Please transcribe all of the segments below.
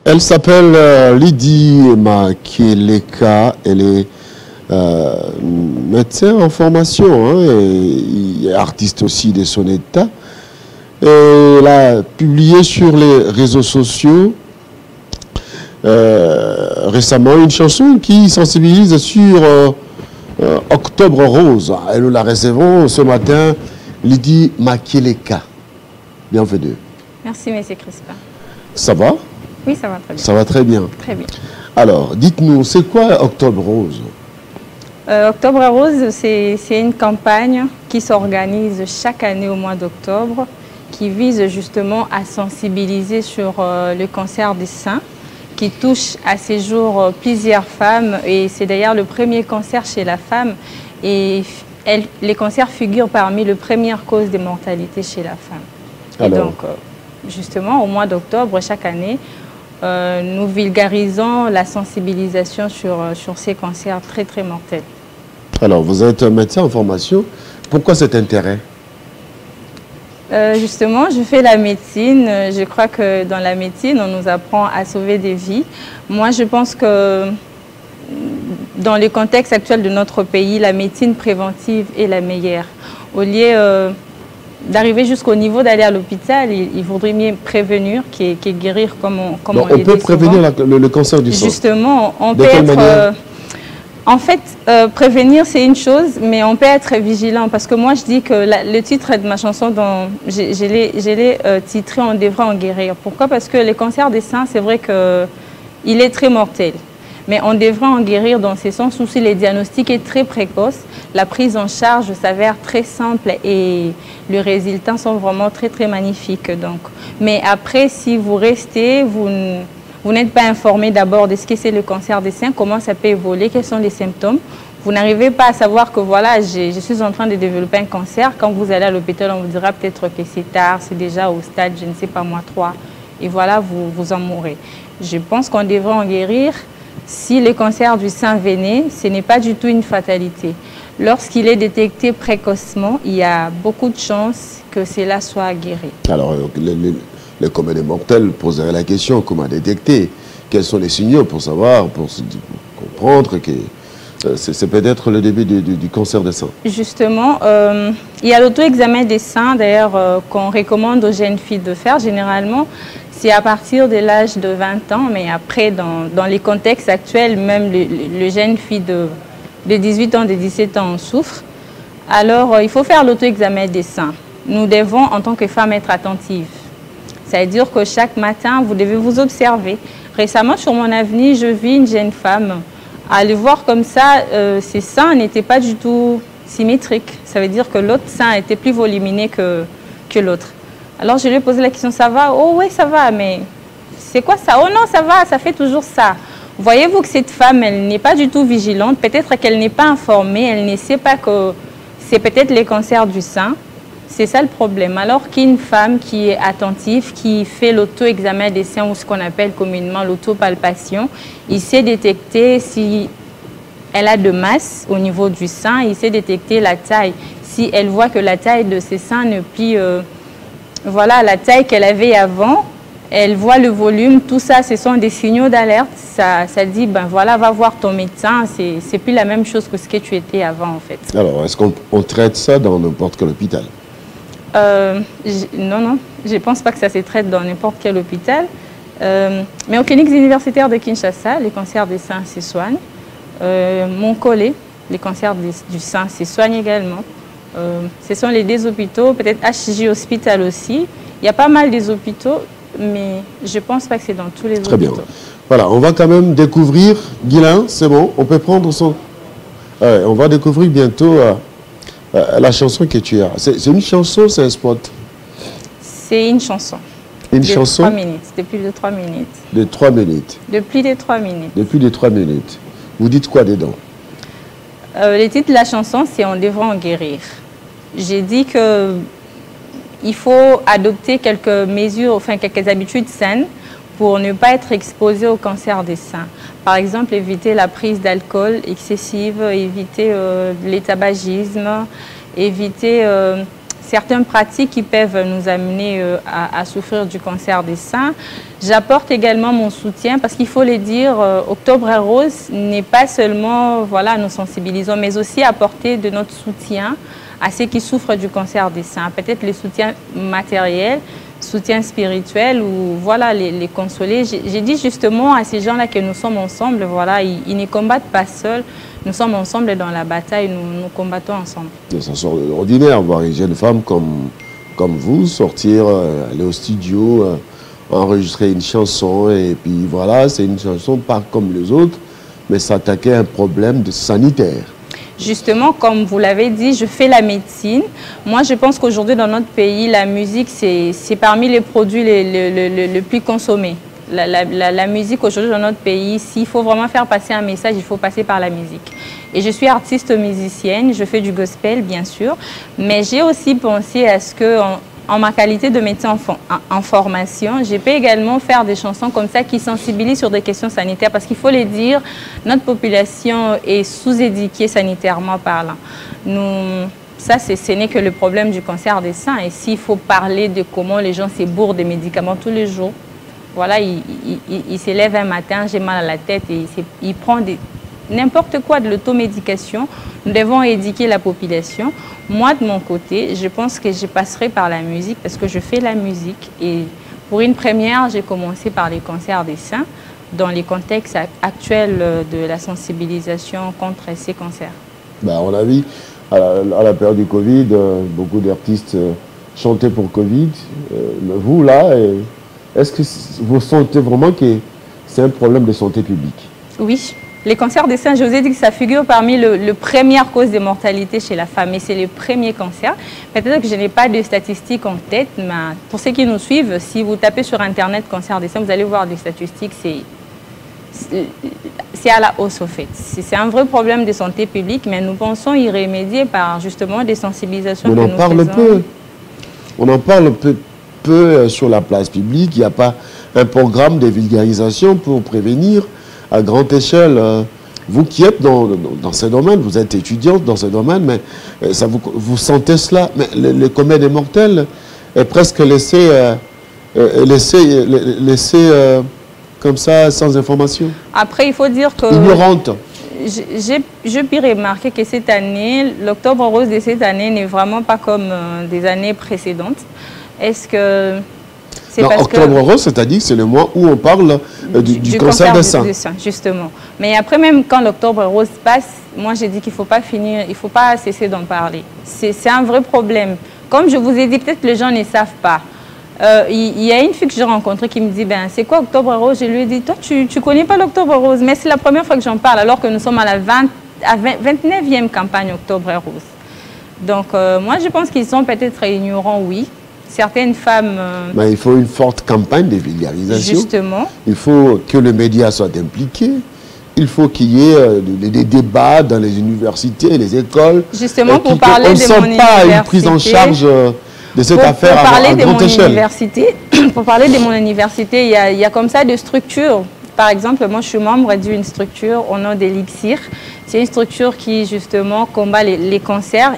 Elle s'appelle Lydie Makieleka. Elle est médecin en formation, hein, et artiste aussi de son état. Et elle a publié sur les réseaux sociaux récemment une chanson qui sensibilise sur Octobre Rose. Et nous la recevons ce matin, Lydie Makieleka. Bienvenue. Merci, M. Crispin. Ça va? Oui, ça va très bien. Ça va très bien. Très bien. Alors, dites-nous, c'est quoi Octobre Rose? Octobre Rose, c'est une campagne qui s'organise chaque année au mois d'octobre, qui vise justement à sensibiliser sur le cancer des seins, qui touche à ces jours plusieurs femmes. Et c'est d'ailleurs le premier cancer chez la femme. Et les cancers figurent parmi les premières causes de mortalité chez la femme. Alors. Et donc, justement, au mois d'octobre, chaque année, nous vulgarisons la sensibilisation sur ces cancers très, très mortels. Alors, vous êtes un médecin en formation. Pourquoi cet intérêt? Justement, je fais la médecine. Je crois que dans la médecine, on nous apprend à sauver des vies. Moi, je pense que dans le contexte actuel de notre pays, la médecine préventive est la meilleure. Au lieu d'arriver jusqu'au niveau d'aller à l'hôpital, il vaudrait mieux prévenir que guérir comme on le dit. On peut prévenir le cancer du sang. Justement, on peut être... En fait, prévenir, c'est une chose, mais on peut être vigilant. Parce que moi, je dis que le titre de ma chanson, je l'ai titré « On devrait en guérir ». Pourquoi? Parce que le cancer des seins, c'est vrai qu'il est très mortel. Mais on devrait en guérir dans ce sens où si le diagnostic est très précoce, la prise en charge s'avère très simple et les résultats sont vraiment très, très magnifiques. Donc. Mais après, si vous restez, vous n'êtes pas informé d'abord de ce que c'est le cancer des seins, comment ça peut évoluer, quels sont les symptômes. Vous n'arrivez pas à savoir que voilà, je suis en train de développer un cancer. Quand vous allez à l'hôpital, on vous dira peut-être que c'est tard, c'est déjà au stade, je ne sais pas moi, 3. Et voilà, vous en mourrez. Je pense qu'on devrait en guérir. Si le cancer du sein venait, ce n'est pas du tout une fatalité. Lorsqu'il est détecté précocement, il y a beaucoup de chances que cela soit guéri. Alors, le commun des mortels poserait la question, comment détecter? Quels sont les signaux pour savoir, pour comprendre que c'est peut-être le début du cancer des seins? Justement, il y a l'auto-examen des seins, d'ailleurs, qu'on recommande aux jeunes filles de faire. Généralement, c'est à partir de l'âge de 20 ans, mais après, dans les contextes actuels, même les jeunes filles de 18 ans, de 17 ans en souffrent. Alors, il faut faire l'auto-examen des seins. Nous devons, en tant que femmes, être attentives. Ça veut dire que chaque matin, vous devez vous observer. Récemment, sur mon avenir, je vis une jeune femme. À le voir comme ça, ses seins n'étaient pas du tout symétriques. Ça veut dire que l'autre sein était plus volumineux que l'autre. Alors, je lui ai posé la question, ça va? Oh oui, ça va, mais c'est quoi ça? Oh non, ça va, ça fait toujours ça. Voyez-vous que cette femme, elle n'est pas du tout vigilante. Peut-être qu'elle n'est pas informée, elle ne sait pas que c'est peut-être les cancers du sein. C'est ça le problème. Alors qu'une femme qui est attentive, qui fait l'auto-examen des seins ou ce qu'on appelle communément l'autopalpation, il sait détecter si elle a de masse au niveau du sein, il sait détecter la taille. Si elle voit que la taille de ses seins ne plus, voilà, la taille qu'elle avait avant, elle voit le volume, tout ça, ce sont des signaux d'alerte. Ça dit, ben voilà, va voir ton médecin, c'est plus la même chose que ce que tu étais avant en fait. Alors, est-ce qu'on traite ça dans n'importe quel hôpital? Non, je ne pense pas que ça se traite dans n'importe quel hôpital. Mais aux cliniques universitaires de Kinshasa, les cancers des seins se soignent. Mon collègue, les cancers du sein se soignent également. Ce sont les deux hôpitaux, peut-être HJ Hospital aussi. Il y a pas mal des hôpitaux, mais je ne pense pas que c'est dans tous les hôpitaux. Très bien. Voilà, on va quand même découvrir, Guilain, c'est bon, on peut prendre son... on va découvrir bientôt... la chanson que tu as, c'est une chanson, c'est un spot? C'est une chanson. Une chanson? 3 minutes, de plus de 3 minutes. De 3 minutes? De plus de 3 minutes. De plus de 3 minutes. Vous dites quoi dedans? Le titre de la chanson, c'est « On devrait en guérir ». J'ai dit qu'il faut adopter quelques mesures, enfin quelques habitudes saines pour ne pas être exposé au cancer des seins. Par exemple, éviter la prise d'alcool excessive, éviter les tabagismes, éviter certaines pratiques qui peuvent nous amener à souffrir du cancer des seins. J'apporte également mon soutien parce qu'il faut le dire, Octobre Rose n'est pas seulement, voilà, nous sensibilisons, mais aussi apporter de notre soutien à ceux qui souffrent du cancer des seins. Peut-être le soutien matériel, soutien spirituel ou voilà, les consoler. J'ai dit justement à ces gens-là que nous sommes ensemble, voilà, ils ne combattent pas seuls, nous sommes ensemble dans la bataille, nous combattons ensemble. Ça sort de l'ordinaire, voir une jeune femme comme vous sortir, aller au studio, enregistrer une chanson et puis voilà, c'est une chanson pas comme les autres, mais s'attaquer à un problème sanitaire. Justement, comme vous l'avez dit, je fais la médecine. Moi, je pense qu'aujourd'hui, dans notre pays, la musique, c'est parmi les produits les plus consommés. La musique, aujourd'hui, dans notre pays, s'il faut vraiment faire passer un message, il faut passer par la musique. Et je suis artiste musicienne, je fais du gospel, bien sûr, mais j'ai aussi pensé à ce que... En ma qualité de médecin en formation, je peux également faire des chansons comme ça qui sensibilisent sur des questions sanitaires parce qu'il faut le dire, notre population est sous-éduquée sanitairement parlant. Ça, ce n'est que le problème du cancer des seins. Et s'il faut parler de comment les gens se bourrent des médicaments tous les jours, voilà, il se lève un matin, j'ai mal à la tête et il prend n'importe quoi de l'automédication. Nous devons éduquer la population. Moi, de mon côté, je pense que je passerai par la musique parce que je fais la musique. Et pour une première, j'ai commencé par les cancers des seins dans les contextes actuels de la sensibilisation contre ces cancers. Ben, on a vu, à la période du Covid, beaucoup d'artistes chantaient pour Covid. Vous, là, est-ce que vous sentez vraiment que c'est un problème de santé publique? Oui. Les cancers des seins, je vous ai dit que ça figure parmi les premières causes de mortalité chez la femme. Et c'est le premier cancer. Peut-être que je n'ai pas de statistiques en tête, mais pour ceux qui nous suivent, si vous tapez sur Internet cancer des seins, vous allez voir des statistiques. C'est à la hausse, au fait. C'est un vrai problème de santé publique, mais nous pensons y remédier par justement des sensibilisations que nous faisons. On en parle peu sur la place publique. Il n'y a pas un programme de vulgarisation pour prévenir à grande échelle. Vous qui êtes dans ce domaine, vous êtes étudiante dans ce domaine, mais vous sentez cela. Mais le commun des mortels est presque laissé comme ça, sans information. Après, il faut dire que... Ignorante. Je peux remarquer que cette année, l'Octobre Rose de cette année n'est vraiment pas comme des années précédentes. Est-ce que... Non, Octobre Rose, c'est-à-dire que c'est le mois où on parle du cancer des seins. Justement. Mais après, même quand l'Octobre Rose passe, moi j'ai dit qu'il ne faut pas finir, il ne faut pas cesser d'en parler. C'est un vrai problème. Comme je vous ai dit, peut-être les gens ne savent pas. Il y a une fille que j'ai rencontrée qui me dit, ben, c'est quoi Octobre Rose? Je lui ai dit, toi, tu ne connais pas l'Octobre Rose, mais c'est la première fois que j'en parle, alors que nous sommes à la 29e campagne Octobre Rose. Donc, moi, je pense qu'ils sont peut-être ignorants, oui. Certaines femmes... Mais il faut une forte campagne de vulgarisation. Justement. Il faut que les médias soient impliqués. Il faut qu'il y ait des débats dans les universités, les écoles. Justement, pour parler de mon université. On ne sent pas une prise en charge de cette affaire à grande échelle. Pour parler de mon université, il y a comme ça des structures. Par exemple, moi, je suis membre d'une structure au nom d'Elixir. C'est une structure qui, justement, combat les cancers.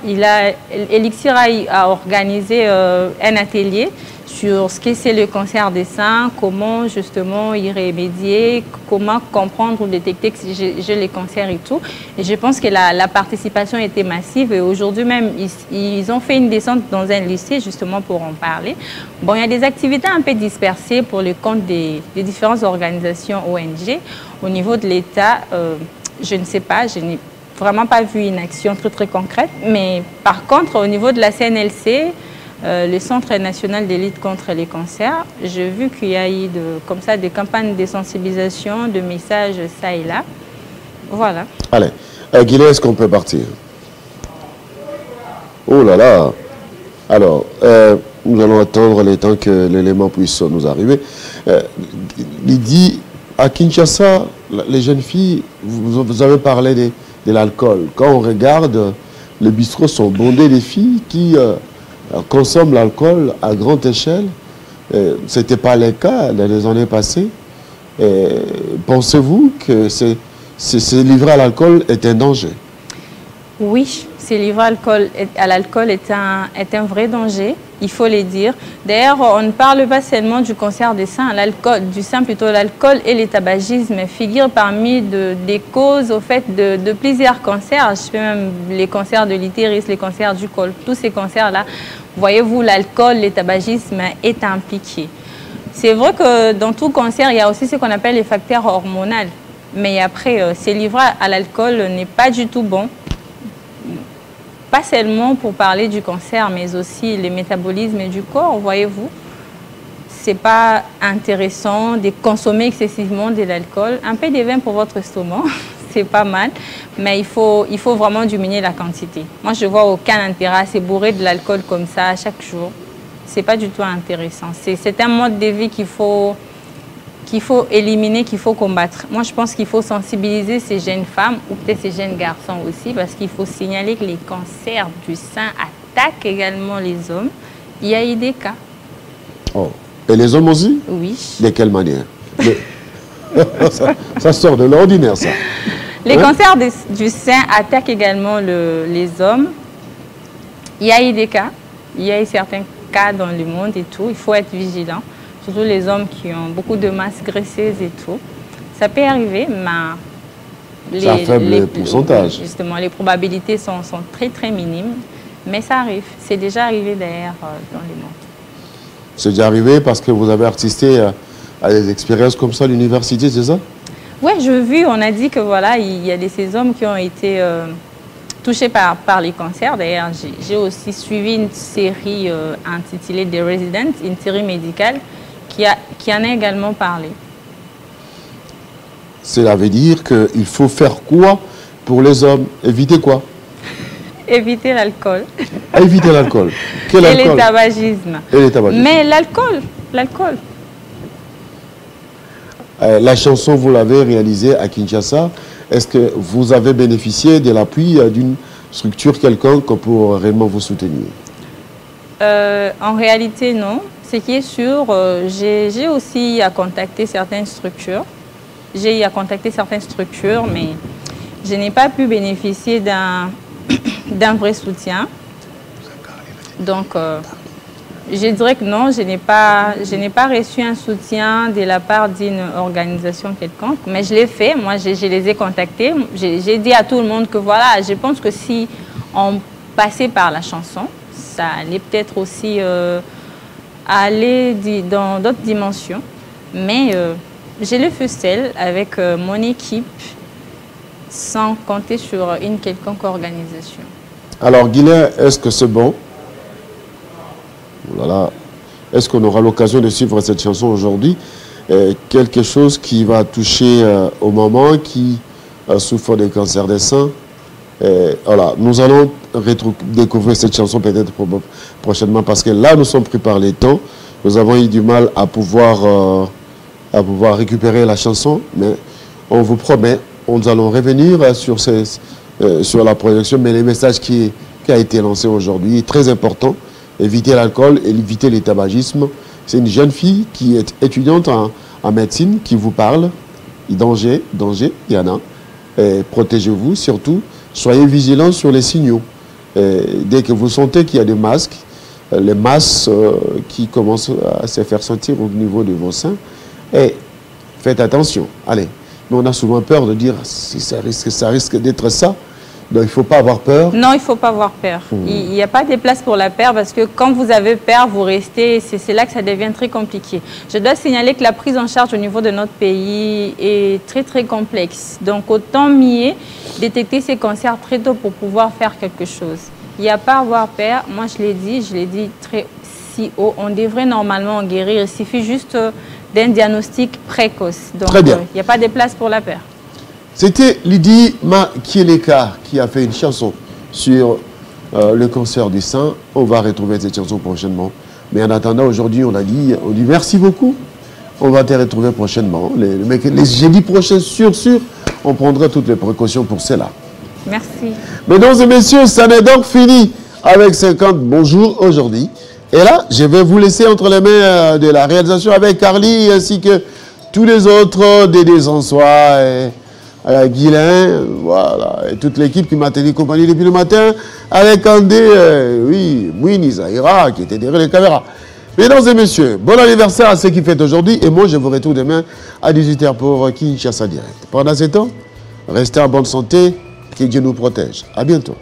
Elixir a organisé un atelier sur ce que c'est le cancer des seins, comment, justement, y remédier, comment comprendre ou détecter que j'ai les cancers et tout. Et je pense que la participation était massive. Et aujourd'hui même, ils ont fait une descente dans un lycée, justement, pour en parler. Bon, il y a des activités un peu dispersées pour le compte des différentes organisations ONG. Au niveau de l'État, je ne sais pas, je n'ai vraiment pas vu une action très concrète. Mais par contre, au niveau de la CNLC, le Centre national de lutte contre les cancers, j'ai vu qu'il y a eu comme ça des campagnes de sensibilisation, de messages ça et là. Voilà. Allez, Guillet, est-ce qu'on peut partir? Oh là là. Alors, nous allons attendre le temps que l'élément puisse nous arriver. Lydie, à Kinshasa, les jeunes filles, vous avez parlé de l'alcool. Quand on regarde, les bistrots sont bondés de filles qui consomment l'alcool à grande échelle. Ce n'était pas le cas dans les années passées. Et pensez-vous que se livrer à l'alcool est un danger? Oui, se livrer à l'alcool est un vrai danger, il faut le dire. D'ailleurs, on ne parle pas seulement du cancer du sein, l'alcool et le tabagisme figurent parmi des causes au fait de plusieurs cancers. Je fais même les cancers de l'utérus, les cancers du col, tous ces cancers-là. Voyez-vous, l'alcool, le tabagisme est impliqué. C'est vrai que dans tout cancer, il y a aussi ce qu'on appelle les facteurs hormonaux. Mais après, se livrer à l'alcool n'est pas du tout bon. Pas seulement pour parler du cancer, mais aussi le métabolisme du corps, voyez-vous. Ce n'est pas intéressant de consommer excessivement de l'alcool. Un peu de vin pour votre estomac, c'est pas mal, mais il faut vraiment diminuer la quantité. Moi, je ne vois aucun intérêt à se bourrer de l'alcool comme ça chaque jour. Ce n'est pas du tout intéressant. C'est un mode de vie qu'il faut éliminer, qu'il faut combattre. Moi, je pense qu'il faut sensibiliser ces jeunes femmes ou peut-être ces jeunes garçons aussi, parce qu'il faut signaler que les cancers du sein attaquent également les hommes. Il y a eu des cas. Oh. Et les hommes aussi? Oui. De quelle manière? Ça sort de l'ordinaire, ça. Les cancers du sein attaquent également les hommes. Il y a eu des cas. Il y a eu certains cas dans le monde et tout. Il faut être vigilant. Surtout les hommes qui ont beaucoup de masse graisseuse et tout. Ça peut arriver, mais c'est un faible pourcentage. Justement, les probabilités sont très très minimes, mais ça arrive. C'est déjà arrivé d'ailleurs dans le monde. C'est déjà arrivé parce que vous avez assisté à des expériences comme ça à l'université, c'est ça? Oui, j'ai vu, on a dit que voilà, il y a ces hommes qui ont été touchés par les cancers. D'ailleurs, j'ai aussi suivi une série intitulée The Resident, une série médicale, qui en a également parlé. Cela veut dire qu'il faut faire quoi pour les hommes? Éviter quoi? Éviter l'alcool. Éviter l'alcool. Quel alcool? Et le tabagisme. Et le tabagisme. Mais l'alcool. La chanson, vous l'avez réalisée à Kinshasa. Est-ce que vous avez bénéficié de l'appui d'une structure quelconque pour réellement vous soutenir? En réalité, non. Ce qui est sûr, j'ai aussi à contacter certaines structures. J'ai à contacter certaines structures, mais je n'ai pas pu bénéficier d'un vrai soutien. Donc, je dirais que non, je n'ai pas reçu un soutien de la part d'une organisation quelconque, mais je l'ai fait. Moi, je les ai contactés. J'ai dit à tout le monde que voilà, je pense que si on passait par la chanson, ça allait peut-être aussi aller dans d'autres dimensions. Mais je le fais seule avec mon équipe, sans compter sur une quelconque organisation. Alors, Guilain, est-ce que c'est bon? Voilà. Est-ce qu'on aura l'occasion de suivre cette chanson aujourd'hui? Quelque chose qui va toucher aux mamans qui souffrent des cancers des seins. Voilà. Nous allons découvrir cette chanson peut-être prochainement parce que là, nous sommes pris par les temps. Nous avons eu du mal à pouvoir récupérer la chanson, mais on vous promet, nous allons revenir sur la projection, mais le message qui a été lancé aujourd'hui est très important. Éviter l'alcool et éviter le tabagisme. C'est une jeune fille qui est étudiante en médecine qui vous parle. Danger, il y en a. Protégez-vous, surtout, soyez vigilants sur les signaux. Dès que vous sentez qu'il y a des masques, les masses qui commencent à se faire sentir au niveau de vos seins, faites attention. Allez, mais on a souvent peur de dire si ça risque d'être ça. Donc, il ne faut pas avoir peur. Non, il ne faut pas avoir peur. Il n'y a pas de place pour la peur parce que quand vous avez peur, vous restez. C'est là que ça devient très compliqué. Je dois signaler que la prise en charge au niveau de notre pays est très, très complexe. Donc, autant mieux détecter ces cancers très tôt pour pouvoir faire quelque chose. Il n'y a pas à avoir peur. Moi, je l'ai dit très si haut. On devrait normalement en guérir. Il suffit juste d'un diagnostic précoce. Donc, très bien. Il n'y a pas de place pour la peur. C'était Lydie Makieleka qui a fait une chanson sur le cancer du sein. On va retrouver cette chanson prochainement. Mais en attendant, aujourd'hui, on dit merci beaucoup. On va te retrouver prochainement. Les jeudis prochains, sûr, on prendra toutes les précautions pour cela. Merci. Mesdames et messieurs, ça n'est donc fini avec 50 bonjours aujourd'hui. Et là, je vais vous laisser entre les mains de la réalisation avec Carly ainsi que tous les autres, Dédé Sansois Guilain, voilà, et toute l'équipe qui m'a tenu compagnie depuis le matin, avec Andé, oui, Mouini Zahira, qui était derrière les caméras. Mesdames et messieurs, bon anniversaire à ceux qui fêtent aujourd'hui, et moi je vous retrouve demain à 18h pour Kinshasa Direct. Pendant ce temps, restez en bonne santé, que Dieu nous protège. À bientôt.